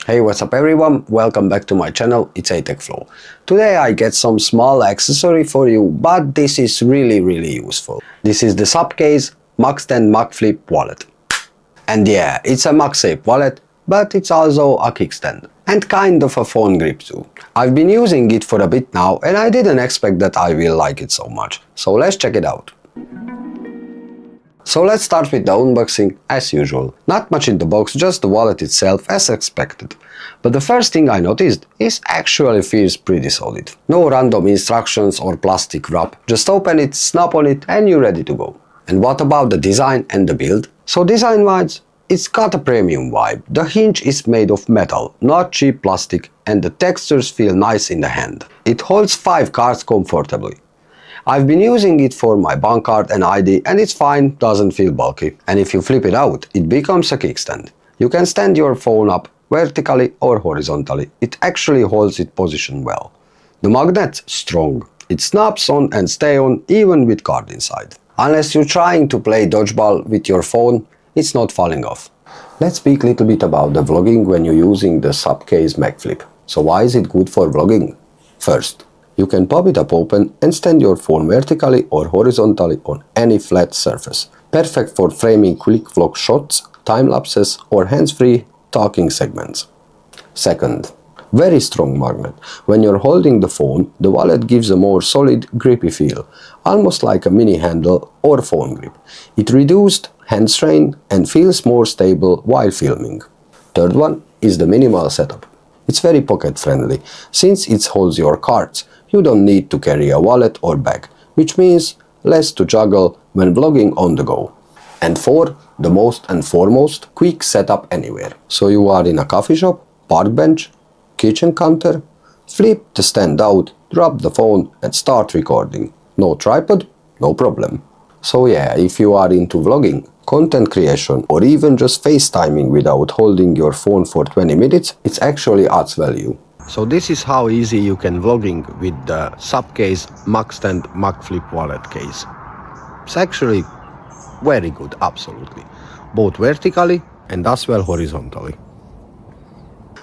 Hey, what's up everyone? Welcome back to my channel, it's ATechFlow. Today I get some small accessory for you, but this is really useful. This is the SUPCASE MagFlip wallet. And yeah, it's a MagSafe wallet, but it's also a kickstand. And kind of a phone grip too. I've been using it for a bit now and I didn't expect that I will like it so much. So let's check it out. So let's start with the unboxing as usual. Not much in the box, just the wallet itself as expected. But the first thing I noticed is actually feels pretty solid. No random instructions or plastic wrap, just open it, snap on it and you're ready to go. And what about the design and the build? So design-wise, it's got a premium vibe. The hinge is made of metal, not cheap plastic, and the textures feel nice in the hand. It holds 5 cards comfortably. I've been using it for my bank card and ID and it's fine, doesn't feel bulky. And if you flip it out, it becomes a kickstand. You can stand your phone up vertically or horizontally. It actually holds its position well. The magnet's strong. It snaps on and stays on even with card inside. Unless you're trying to play dodgeball with your phone, it's not falling off. Let's speak a little bit about the vlogging when you're using the SUPCASE MagFlip. So why is it good for vlogging? First, you can pop it up open and stand your phone vertically or horizontally on any flat surface. Perfect for framing quick vlog shots, time lapses or hands-free talking segments. Second, very strong magnet. When you're holding the phone, the wallet gives a more solid, grippy feel, almost like a mini handle or phone grip. It reduced hand strain and feels more stable while filming. Third one is the minimal setup. It's very pocket friendly. Since it holds your cards, you don't need to carry a wallet or bag, which means less to juggle when vlogging on the go. And 4, the most and foremost, quick setup anywhere. So you are in a coffee shop, park bench, kitchen counter, flip the stand out, drop the phone and start recording. No tripod, no problem. So yeah, if you are into vlogging, content creation or even just FaceTiming without holding your phone for 20 minutes, it actually adds value. So this is how easy you can vlogging with the SUPCASE MagFlip wallet case. It's actually very good, absolutely. Both vertically and as well horizontally.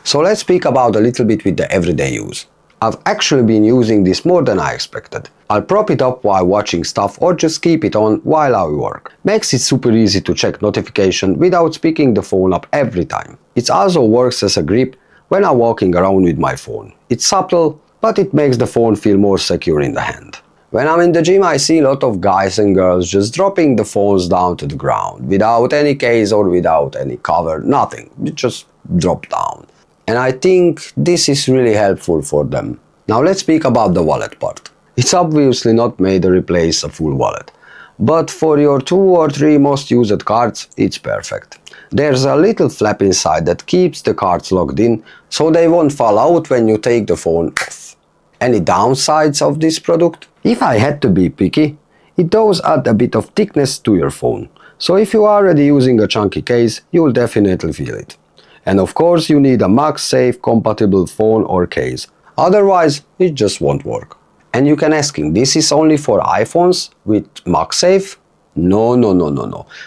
So let's speak about a little bit with the everyday use. I've actually been using this more than I expected. I'll prop it up while watching stuff or just keep it on while I work. Makes it super easy to check notification without picking the phone up every time. It also works as a grip when I'm walking around with my phone. It's subtle, but it makes the phone feel more secure in the hand. When I'm in the gym, I see a lot of guys and girls just dropping the phones down to the ground, without any case or without any cover, nothing. It just drop down. And I think this is really helpful for them. Now let's speak about the wallet part. It's obviously not made to replace a full wallet, but for your 2 or 3 most used cards, it's perfect. There's a little flap inside that keeps the cards locked in, so they won't fall out when you take the phone off. Any downsides of this product? If I had to be picky, it does add a bit of thickness to your phone. So if you are already using a chunky case, you'll definitely feel it. And of course you need a MagSafe compatible phone or case, otherwise it just won't work. And you can ask him, this is only for iPhones with MagSafe? No.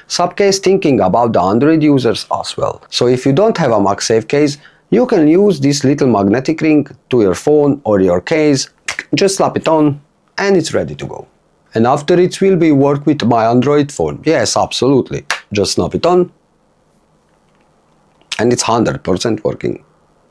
SUPCASE thinking about the Android users as well. So if you don't have a MagSafe case, you can use this little magnetic ring to your phone or your case, just slap it on and it's ready to go. And after it will be work with my Android phone. Yes, absolutely. Just snap it on and it's 100% working.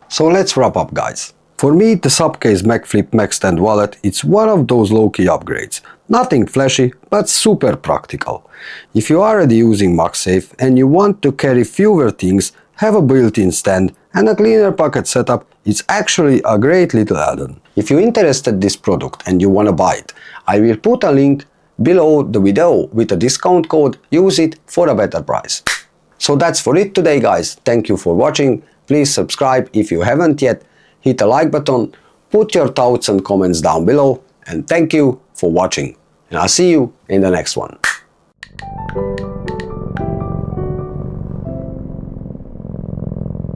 So let's wrap up, guys. For me, the SUPCASE MagFlip MagStand wallet, it's one of those low-key upgrades. Nothing flashy, but super practical. If you are already using MagSafe and you want to carry fewer things, have a built-in stand and a cleaner pocket setup, it's actually a great little add-on. If you're interested in this product and you want to buy it, I will put a link below the video with a discount code. Use it for a better price. So that's for it today, guys. Thank you for watching. Please subscribe if you haven't yet. Hit the like button, put your thoughts and comments down below, and thank you for watching. And I'll see you in the next one.